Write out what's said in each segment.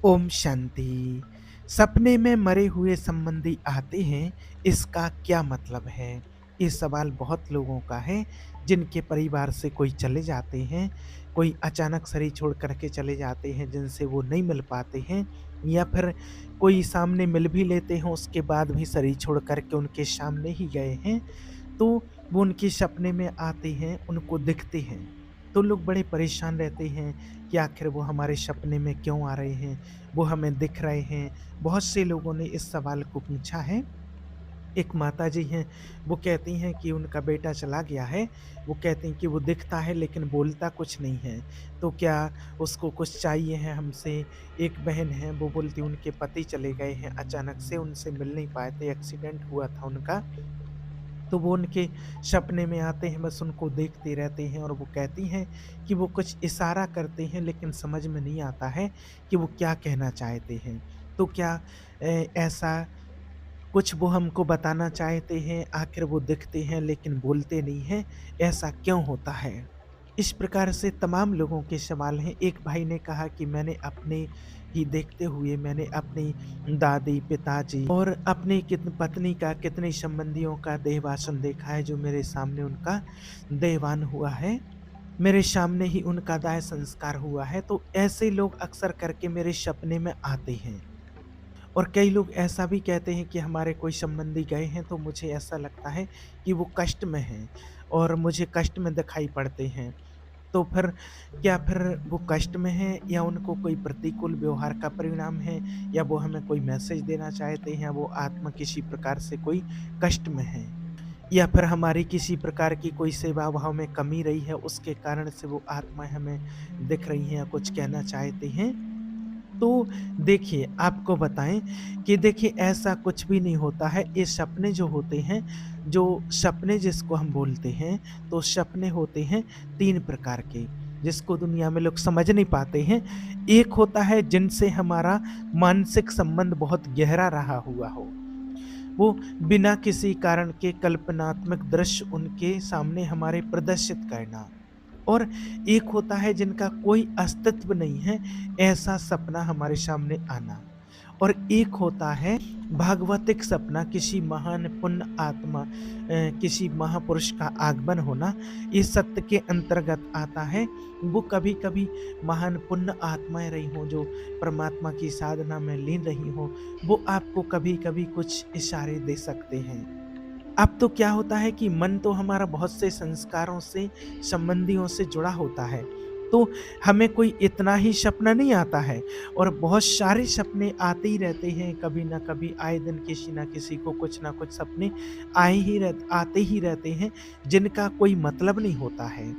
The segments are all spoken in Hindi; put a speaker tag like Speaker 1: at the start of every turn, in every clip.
Speaker 1: ओम शांति। सपने में मरे हुए संबंधी आते हैं, इसका क्या मतलब है? ये सवाल बहुत लोगों का है, जिनके परिवार से कोई चले जाते हैं, कोई अचानक शरीर छोड़ कर के चले जाते हैं, जिनसे वो नहीं मिल पाते हैं, या फिर कोई सामने मिल भी लेते हैं, उसके बाद भी शरीर छोड़ कर के उनके सामने ही गए हैं। तो वो उनके सपने में आते हैं, उनको दिखते हैं। तो लोग बड़े परेशान रहते हैं कि आखिर वो हमारे सपने में क्यों आ रहे हैं, वो हमें दिख रहे हैं। बहुत से लोगों ने इस सवाल को पूछा है। एक माताजी हैं, वो कहती हैं कि उनका बेटा चला गया है। वो कहती हैं कि वो दिखता है लेकिन बोलता कुछ नहीं है, तो क्या उसको कुछ चाहिए है हमसे? एक बहन है, वो बोलती उनके पति चले गए हैं, अचानक से उनसे मिल नहीं पाए थे, एक्सीडेंट हुआ था उनका। तो वो उनके सपने में आते हैं, बस उनको देखते रहते हैं और वो कहती हैं कि वो कुछ इशारा करते हैं लेकिन समझ में नहीं आता है कि वो क्या कहना चाहते हैं। तो क्या ऐसा कुछ वो हमको बताना चाहते हैं, आखिर वो दिखते हैं लेकिन बोलते नहीं हैं, ऐसा क्यों होता है? इस प्रकार से तमाम लोगों के सवाल हैं। एक भाई ने कहा कि मैंने अपने ही देखते हुए मैंने अपनी दादी, पिताजी और अपनी पत्नी का, कितने संबंधियों का देहवासन देखा है, जो मेरे सामने उनका देहवान हुआ है। मेरे सामने ही उनका दाह संस्कार हुआ है। तो ऐसे लोग अक्सर करके मेरे सपने में आते हैं। और कई लोग ऐसा भी कहते हैं कि हमारे कोई संबंधी गए हैं, तो मुझे ऐसा लगता है कि वो कष्ट में हैं और मुझे कष्ट में दिखाई पड़ते हैं। तो फिर क्या फिर वो कष्ट में हैं, या उनको कोई प्रतिकूल व्यवहार का परिणाम है, या वो हमें कोई मैसेज देना चाहते हैं, या वो आत्मा किसी प्रकार से कोई कष्ट में है, या फिर हमारी किसी प्रकार की कोई सेवा भाव में कमी रही है, उसके कारण से वो आत्माएँ हमें दिख रही हैं या कुछ कहना चाहते हैं? तो देखिए, आपको बताएँ कि देखिए, ऐसा कुछ भी नहीं होता है। ये सपने जो होते हैं, जो सपने जिसको हम बोलते हैं, तो सपने होते हैं 3 प्रकार के, जिसको दुनिया में लोग समझ नहीं पाते हैं। एक होता है जिनसे हमारा मानसिक संबंध बहुत गहरा रहा हुआ हो। वो बिना किसी कारण के कल्पनात्मक दृश्य उनके सामने हमारे प्रदर्शित करना। और एक होता है जिनका कोई अस्तित्व नहीं है, ऐसा सपना हमारे सामने आना। और एक होता है भागवतिक सपना, किसी महान पुण्य आत्मा, किसी महापुरुष का आगमन होना, ये सत्य के अंतर्गत आता है। वो कभी-कभी महान पुण्य आत्माएँ रही हों, जो परमात्मा की साधना में लीन रही हों, वो आपको कभी-कभी कुछ इशारे दे सकते हैं। अब तो क्या होता है कि मन तो हमारा बहुत से संस्कारों से, संबंधियों से जुड़ा होता है, तो हमें कोई इतना ही सपना नहीं आता है, और बहुत सारे सपने आते ही रहते हैं, कभी न कभी आए दिन किसी न किसी को कुछ न कुछ सपने आते ही रहते हैं, जिनका कोई मतलब नहीं होता है।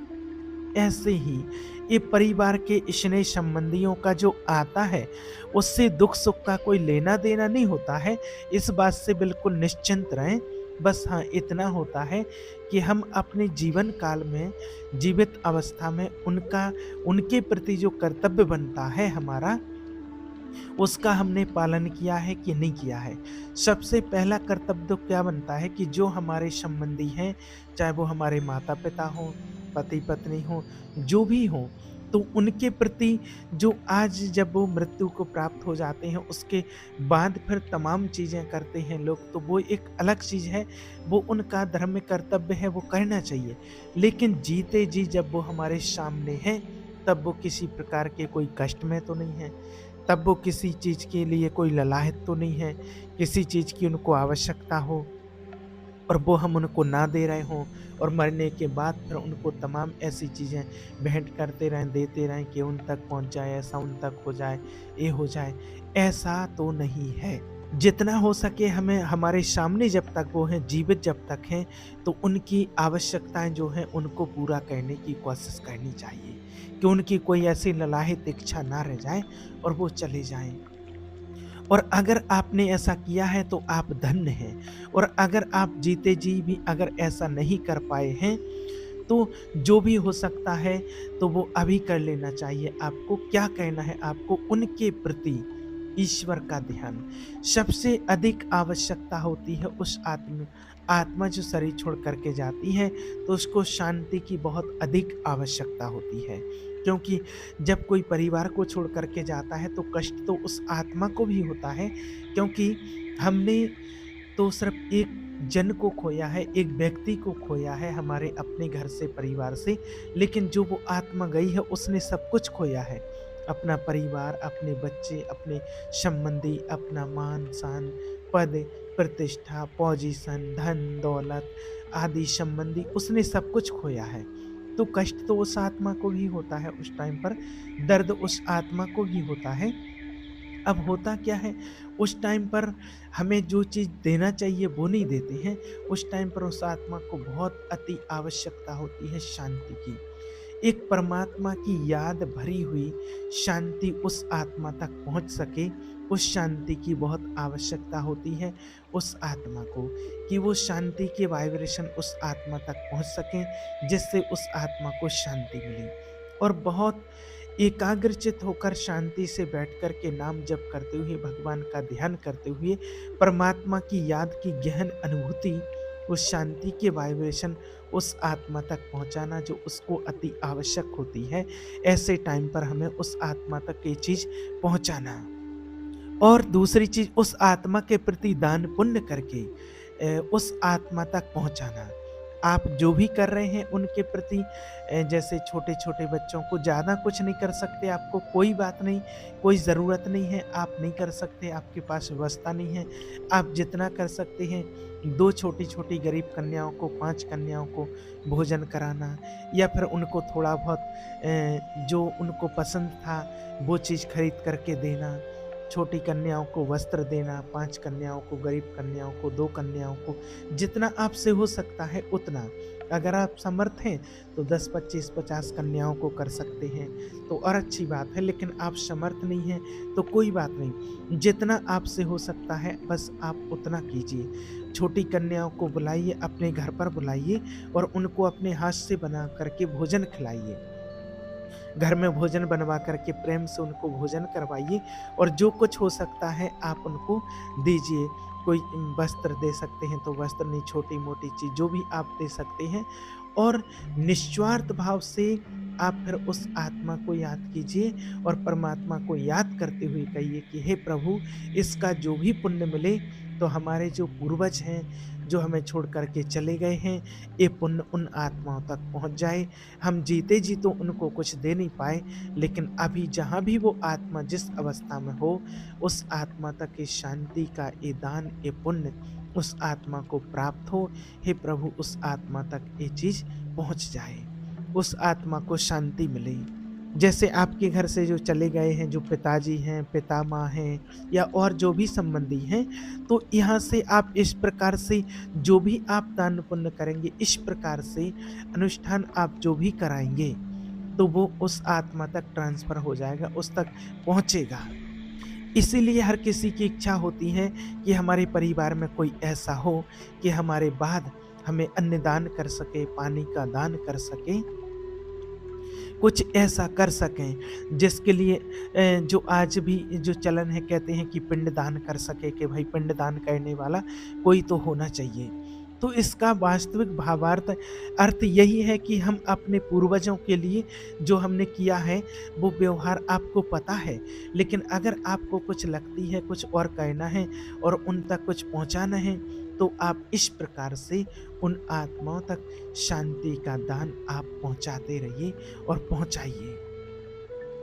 Speaker 1: ऐसे ही ये परिवार के स्नेह संबंधियों का जो आता है, उससे दुख-सुख का कोई लेना-देना नहीं होता है, इस बात से बिल्कुल निश्चिंत रहें। बस हाँ, इतना होता है कि हम अपने जीवन काल में, जीवित अवस्था में उनके प्रति जो कर्तव्य बनता है हमारा, उसका हमने पालन किया है कि नहीं किया है। सबसे पहला कर्तव्य तो क्या बनता है कि जो हमारे संबंधी हैं, चाहे वो हमारे माता-पिता हों, पति-पत्नी हों, जो भी हों, तो उनके प्रति जो आज जब वो मृत्यु को प्राप्त हो जाते हैं, उसके बाद फिर तमाम चीज़ें करते हैं लोग, तो वो एक अलग चीज़ है, वो उनका धर्म कर्तव्य है, वो करना चाहिए। लेकिन जीते जी जब वो हमारे सामने हैं, तब वो किसी प्रकार के कोई कष्ट में तो नहीं है, तब वो किसी चीज़ के लिए कोई ललाहित तो नहीं है, किसी चीज़ की उनको आवश्यकता हो और वो हम उनको ना दे रहे हों, और मरने के बाद फिर उनको तमाम ऐसी चीज़ें भेंट करते रहें, देते रहें कि उन तक पहुँच जाए, ऐसा उन तक हो जाए, ये हो जाए, ऐसा तो नहीं है। जितना हो सके हमें हमारे सामने जब तक वो हैं, जीवित जब तक हैं, तो उनकी आवश्यकताएँ जो हैं, उनको पूरा करने की कोशिश करनी चाहिए, कि उनकी कोई ऐसी ललाहित इच्छा ना रह जाए और वो चले जाएँ। और अगर आपने ऐसा किया है तो आप धन्य हैं, और अगर आप जीते जी भी अगर ऐसा नहीं कर पाए हैं, तो जो भी हो सकता है तो वो अभी कर लेना चाहिए आपको। क्या कहना है आपको? उनके प्रति ईश्वर का ध्यान सबसे अधिक आवश्यकता होती है। उस आत्मा जो शरीर छोड़ कर के जाती है, तो उसको शांति की बहुत अधिक आवश्यकता होती है। क्योंकि जब कोई परिवार को छोड़ कर के जाता है तो कष्ट तो उस आत्मा को भी होता है, क्योंकि हमने तो सिर्फ एक जन को खोया है, एक व्यक्ति को खोया है हमारे अपने घर से, परिवार से, लेकिन जो वो आत्मा गई है उसने सब कुछ खोया है। अपना परिवार, अपने बच्चे, अपने संबंधी, अपना मान-शान, पद, प्रतिष्ठा, पोजीशन, धन, दौलत आदि संबंधी उसने सब कुछ खोया है। तो कष्ट तो उस आत्मा को भी होता है उस टाइम पर, दर्द उस आत्मा को भी होता है। अब होता क्या है, उस टाइम पर हमें जो चीज़ देना चाहिए वो नहीं देते हैं। उस टाइम पर उस आत्मा को बहुत अति आवश्यकता होती है शांति की। एक परमात्मा की याद भरी हुई शांति उस आत्मा तक पहुँच सके, उस शांति की बहुत आवश्यकता होती है उस आत्मा को, कि वो शांति के वाइब्रेशन उस आत्मा तक पहुँच सकें, जिससे उस आत्मा को शांति मिले। और बहुत एकाग्रचित होकर शांति से बैठ कर के नाम जप करते हुए, भगवान का ध्यान करते हुए, परमात्मा की याद की गहन अनुभूति, उस शांति के वाइब्रेशन उस आत्मा तक पहुँचाना जो उसको अति आवश्यक होती है। ऐसे टाइम पर हमें उस आत्मा तक ये चीज़ पहुँचाना। और दूसरी चीज़, उस आत्मा के प्रति दान पुण्य करके उस आत्मा तक पहुँचाना। आप जो भी कर रहे हैं उनके प्रति, जैसे छोटे-छोटे बच्चों को, ज़्यादा कुछ नहीं कर सकते, आपको कोई बात नहीं, कोई ज़रूरत नहीं है, आप नहीं कर सकते, आपके पास व्यवस्था नहीं है। आप जितना कर सकते हैं, 2 छोटी-छोटी गरीब कन्याओं को, 5 कन्याओं को भोजन कराना, या फिर उनको थोड़ा बहुत जो उनको पसंद था वो चीज़ खरीद कर के देना। छोटी कन्याओं को वस्त्र देना, 5 कन्याओं को, गरीब कन्याओं को, 2 कन्याओं को, जितना आपसे हो सकता है उतना। अगर आप समर्थ हैं तो 10, 25, 50 कन्याओं को कर सकते हैं, तो और अच्छी बात है, लेकिन आप समर्थ नहीं हैं तो कोई बात नहीं। जितना आपसे हो सकता है बस आप उतना कीजिए। छोटी कन्याओं को बुलाइए, अपने घर पर बुलाइए और उनको अपने हाथ से बना कर के भोजन खिलाइए। घर में भोजन बनवा कर के प्रेम से उनको भोजन करवाइए, और जो कुछ हो सकता है आप उनको दीजिए। कोई वस्त्र दे सकते हैं तो वस्त्र, नहीं छोटी-मोटी चीज़ जो भी आप दे सकते हैं, और निस्वार्थ भाव से आप फिर उस आत्मा को याद कीजिए और परमात्मा को याद करते हुए कहिए कि हे प्रभु, इसका जो भी पुण्य मिले तो हमारे जो पूर्वज हैं, जो हमें छोड़ कर के चले गए हैं, ये पुण्य उन आत्माओं तक पहुँच जाए। हम जीते जी तो उनको कुछ दे नहीं पाए, लेकिन अभी जहाँ भी वो आत्मा जिस अवस्था में हो, उस आत्मा तक ये शांति का ये दान, ये पुण्य उस आत्मा को प्राप्त हो। हे प्रभु, उस आत्मा तक ये चीज़ पहुँच जाए, उस आत्मा को शांति मिले। जैसे आपके घर से जो चले गए हैं, जो पिताजी हैं, पितामह हैं, या और जो भी संबंधी हैं, तो यहाँ से आप इस प्रकार से जो भी आप दान पुण्य करेंगे, इस प्रकार से अनुष्ठान आप जो भी कराएँगे, तो वो उस आत्मा तक ट्रांसफ़र हो जाएगा, उस तक पहुँचेगा। इसीलिए हर किसी की इच्छा होती है कि हमारे परिवार में कोई ऐसा हो कि हमारे बाद हमें अन्न दान कर सके, पानी का दान कर सके, कुछ ऐसा कर सकें जिसके लिए जो आज भी जो चलन है, कहते हैं कि पिंडदान कर सके, कि भाई पिंडदान करने वाला कोई तो होना चाहिए। तो इसका वास्तविक भावार्थ अर्थ यही है कि हम अपने पूर्वजों के लिए जो हमने किया है वो व्यवहार आपको पता है, लेकिन अगर आपको कुछ लगती है, कुछ और कहना है और उन तक कुछ पहुँचाना है, तो आप इस प्रकार से उन आत्माओं तक शांति का दान आप पहुँचाते रहिए और पहुँचाइए।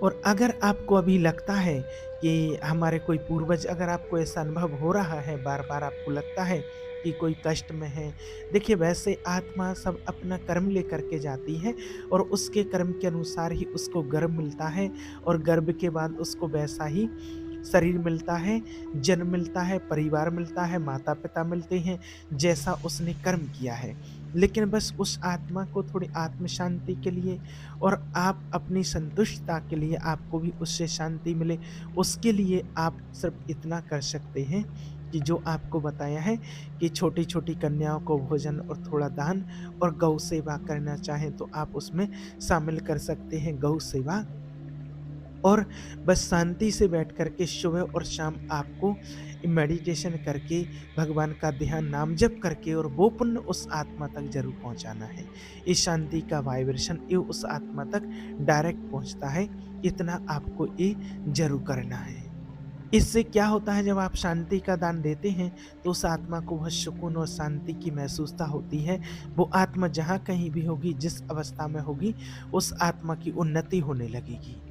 Speaker 1: और अगर आपको अभी लगता है कि हमारे कोई पूर्वज, अगर आपको ऐसा अनुभव हो रहा है, बार-बार आपको लगता है कि कोई कष्ट में है, देखिए वैसे आत्मा सब अपना कर्म लेकर के जाती है और उसके कर्म के अनुसार ही उसको गर्भ मिलता है, और गर्भ के बाद उसको वैसा ही शरीर मिलता है, जन्म मिलता है, परिवार मिलता है, माता-पिता मिलते हैं, जैसा उसने कर्म किया है। लेकिन बस उस आत्मा को थोड़ी आत्म शांति के लिए और आप अपनी संतुष्टता के लिए, आपको भी उससे शांति मिले, उसके लिए आप सिर्फ़ इतना कर सकते हैं कि जो आपको बताया है, कि छोटी-छोटी कन्याओं को भोजन और थोड़ा दान, और गौ सेवा करना चाहें तो आप उसमें शामिल कर सकते हैं गौ सेवा। और बस शांति से बैठ कर के सुबह और शाम आपको मेडिटेशन करके, भगवान का ध्यान, नाम जप करके और वो पुण्य उस आत्मा तक ज़रूर पहुँचाना है। इस शांति का वाइब्रेशन ये उस आत्मा तक डायरेक्ट पहुँचता है, इतना आपको ये ज़रूर करना है। इससे क्या होता है, जब आप शांति का दान देते हैं तो उस आत्मा को वह सुकून और शांति की महसूसता होती है। वो आत्मा जहाँ कहीं भी होगी, जिस अवस्था में होगी, उस आत्मा की उन्नति होने लगेगी।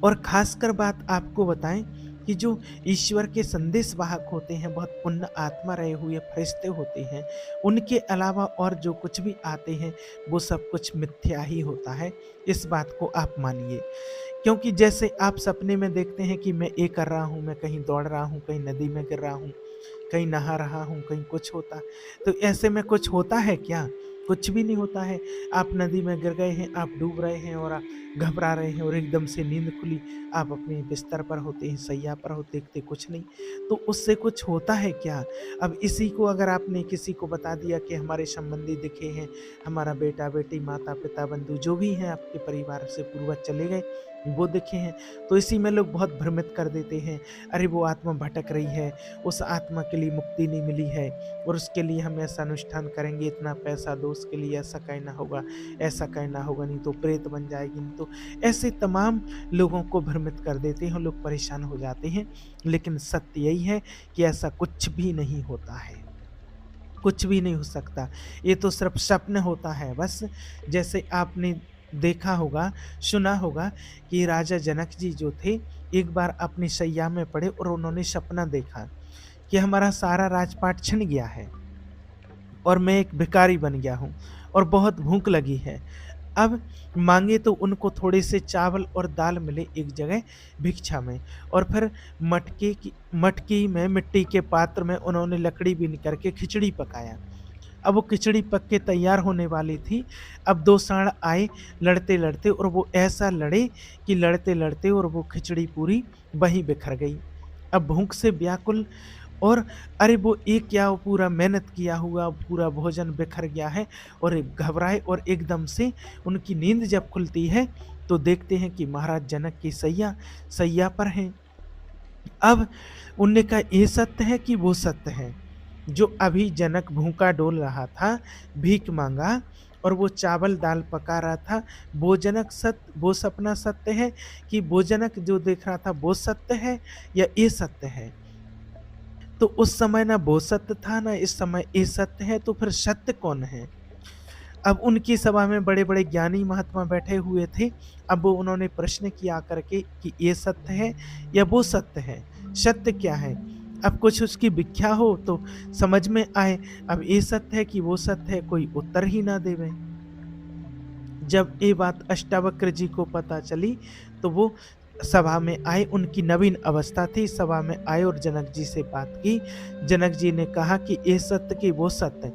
Speaker 1: और खासकर बात आपको बताएं कि जो ईश्वर के संदेश वाहक होते हैं, बहुत पुण्य आत्मा रहे हुए फरिश्ते होते हैं, उनके अलावा और जो कुछ भी आते हैं वो सब कुछ मिथ्या ही होता है। इस बात को आप मानिए, क्योंकि जैसे आप सपने में देखते हैं कि मैं ये कर रहा हूँ, मैं कहीं दौड़ रहा हूँ, कहीं नदी में गिर रहा हूँ, कहीं नहा रहा हूँ, कहीं कुछ होता, तो ऐसे में कुछ होता है क्या? कुछ भी नहीं होता है। आप नदी में गिर गए हैं, आप डूब रहे हैं और आप घबरा रहे हैं और एकदम से नींद खुली, आप अपने बिस्तर पर होते हैं, शैया पर हो, देखते कुछ नहीं, तो उससे कुछ होता है क्या? अब इसी को अगर आपने किसी को बता दिया कि हमारे संबंधी दिखे हैं, हमारा बेटा-बेटी, माता-पिता, बंधु जो भी हैं आपके परिवार से पूर्वज चले गए, वो दिखे हैं, तो इसी में लोग बहुत भ्रमित कर देते हैं, अरे वो आत्मा भटक रही है, उस आत्मा के लिए मुक्ति नहीं मिली है और उसके लिए हम ऐसा अनुष्ठान करेंगे, इतना पैसा दो, उसके लिए ऐसा कहना होगा, ऐसा कहना होगा, नहीं तो प्रेत बन जाएगी, नहीं तो ऐसे तमाम लोगों को भ्रमित कर देते हैं, लोग परेशान हो जाते हैं। लेकिन सत्य यही है कि ऐसा कुछ भी नहीं होता है, कुछ भी नहीं हो सकता। ये तो सिर्फ स्वप्न होता है बस। जैसे आपने देखा होगा, सुना होगा कि राजा जनक जी जो थे, एक बार अपनी शैया में पड़े और उन्होंने सपना देखा कि हमारा सारा राजपाट छिन गया है और मैं एक भिखारी बन गया हूँ और बहुत भूख लगी है। अब माँगे तो उनको थोड़े से चावल और दाल मिले एक जगह भिक्षा में, और फिर मटकी में, मिट्टी के पात्र में उन्होंने लकड़ी बीन करके खिचड़ी पकाया। अब वो खिचड़ी पक के तैयार होने वाली थी। अब 2 सांड आए लड़ते-लड़ते, और वो ऐसा लड़े कि लड़ते-लड़ते और वो खिचड़ी पूरी वहीं बिखर गई। अब भूख से व्याकुल, और अरे वो एक क्या, वो पूरा मेहनत किया हुआ पूरा भोजन बिखर गया है, और एक घबराए और एकदम से उनकी नींद जब खुलती है तो देखते हैं कि महाराज जनक की सैया सैया पर हैं। अब उनने कहा ये सत्य है कि वो सत्य है? जो अभी जनक भूखा डोल रहा था, भीख माँगा और वो चावल दाल पका रहा था, वो सपना सत्य है कि वो जनक जो देख रहा था वो सत्य है, या ये सत्य है? तो उस समय ना वो सत्य था, ना इस समय ये सत्य है, तो फिर सत्य कौन है? अब उनकी सभा में बड़े-बड़े ज्ञानी महात्मा बैठे हुए थे। अब वो उन्होंने प्रश्न किया करके कि ये सत्य है या वो सत्य है? सत्य क्या है? अब कुछ उसकी व्याख्या हो तो समझ में आए। अब ये सत्य है कि वो सत्य है, कोई उत्तर ही ना देवे। जब ये बात अष्टावक्र जी को पता चली तो वो सभा में आए, उनकी नवीन अवस्था थी, सभा में आए और जनक जी से बात की। जनक जी ने कहा कि ये सत्य कि वो सत्य?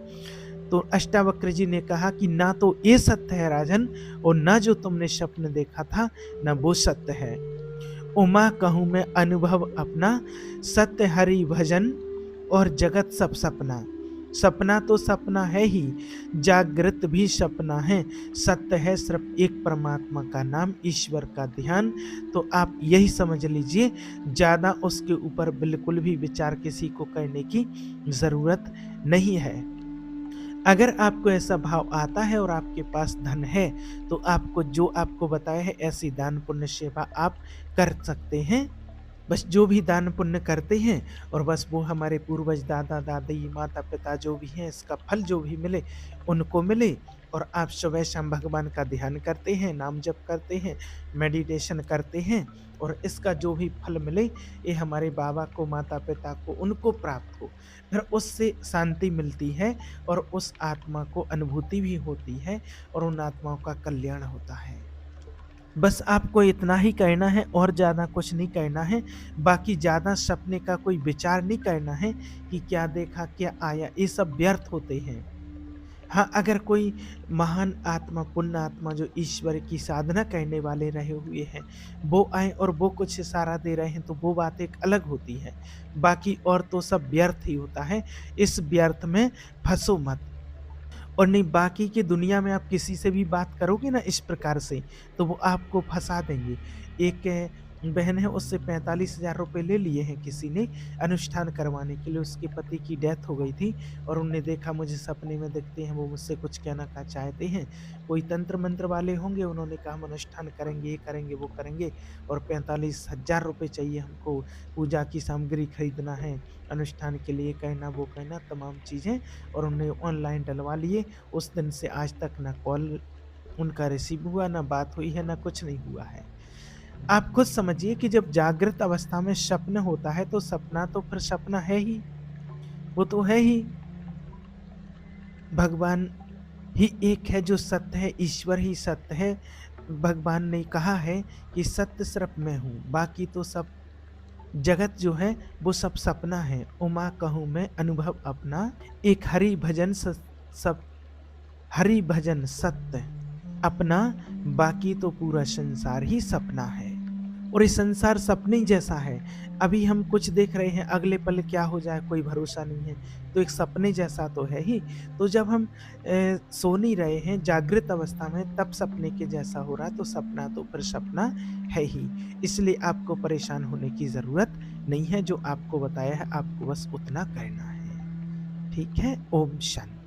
Speaker 1: तो अष्टावक्र जी ने कहा कि ना तो ये सत्य है राजन, और ना जो तुमने स्वप्न देखा था ना वो सत्य है। उमा कहूँ मैं अनुभव अपना, सत्य हरि भजन और जगत सब सपना। सपना तो सपना है ही, जागृत भी सपना है, सत्य है सिर्फ एक परमात्मा का नाम, ईश्वर का ध्यान। तो आप यही समझ लीजिए, ज़्यादा उसके ऊपर बिल्कुल भी विचार किसी को करने की ज़रूरत नहीं है। अगर आपको ऐसा भाव आता है और आपके पास धन है, तो आपको जो आपको बताया है ऐसी दान पुण्य सेवा आप कर सकते हैं। बस जो भी दान पुण्य करते हैं, और बस वो हमारे पूर्वज, दादा दादी, माता पिता जो भी हैं, इसका फल जो भी मिले उनको मिले। और आप सुबह शाम भगवान का ध्यान करते हैं, नाम जप करते हैं, मेडिटेशन करते हैं, और इसका जो भी फल मिले ये हमारे बाबा को, माता पिता को, उनको प्राप्त हो। फिर उससे शांति मिलती है और उस आत्मा को अनुभूति भी होती है और उन आत्माओं का कल्याण होता है। बस आपको इतना ही कहना है और ज़्यादा कुछ नहीं कहना है। बाकी ज़्यादा सपने का कोई विचार नहीं करना है कि क्या देखा, क्या आया, ये सब व्यर्थ होते हैं। हाँ, अगर कोई महान आत्मा, पुण्य आत्मा जो ईश्वर की साधना करने वाले रहे हुए हैं, वो आएँ और वो कुछ इशारा दे रहे हैं तो वो बात एक अलग होती है। बाकी और तो सब व्यर्थ ही होता है। इस व्यर्थ में फँसो मत। और नहीं, बाकी की दुनिया में आप किसी से भी बात करोगे ना इस प्रकार से, तो वो आपको फँसा देंगे। एक बहन है, उससे 45,000 रुपए ले लिए हैं किसी ने अनुष्ठान करवाने के लिए। उसके पति की डेथ हो गई थी और उन्होंने देखा, मुझे सपने में दिखते हैं, वो मुझसे कुछ कहना का चाहते हैं। कोई तंत्र मंत्र वाले होंगे, उन्होंने कहा हम अनुष्ठान करेंगे, ये करेंगे, वो करेंगे और 45,000 रुपए चाहिए हमको, पूजा की सामग्री खरीदना है, अनुष्ठान के लिए कहना, वो कहना, तमाम चीज़ें, और उन्हें ऑनलाइन डलवा लिए। उस दिन से आज तक ना कॉल उनका रिसीव हुआ, ना बात हुई है, ना कुछ नहीं हुआ है। आप खुद समझिए कि जब जागृत अवस्था में स्वप्न होता है, तो सपना तो फिर सपना है ही, वो तो है ही। भगवान ही एक है जो सत्य है, ईश्वर ही सत्य है। भगवान ने कहा है कि सत्य सिर्फ मैं हूँ, बाकी तो सब जगत जो है वो सब सपना है। उमा कहूँ मैं अनुभव अपना, एक हरि भजन सब हरि भजन सत्य अपना, बाकी तो पूरा संसार ही सपना है। और ये संसार सपने ही जैसा है। अभी हम कुछ देख रहे हैं, अगले पल क्या हो जाए कोई भरोसा नहीं है, तो एक सपने जैसा तो है ही। तो जब हम सो नहीं रहे हैं जागृत अवस्था में, तब सपने के जैसा हो रहा है, तो सपना तो फिर सपना है ही। इसलिए आपको परेशान होने की जरूरत नहीं है, जो आपको बताया है आपको बस उतना करना है। ठीक है। ओम शांति।